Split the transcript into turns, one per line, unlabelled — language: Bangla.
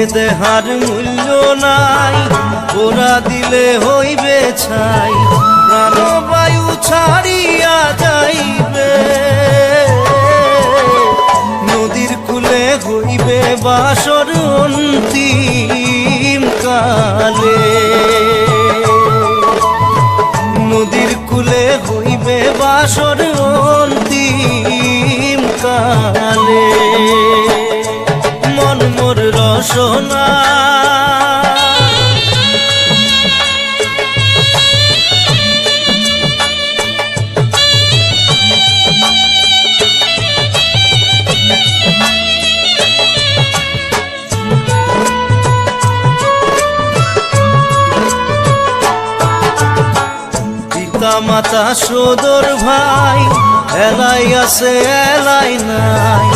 এ দেহার মূল্য নাই, ওরা দিলে হইবে ছাই, প্রাণবায়ু ছাড়িয়া যাইবে। নদীর কূলে হইবে বাসর অন্তিম কালে, নদীর কূলে হইবে বাসর অন্তিম কালে। মন মোর রসনা পিতা মাতা সদর ভাই, এলাই আছে এলাই নাই,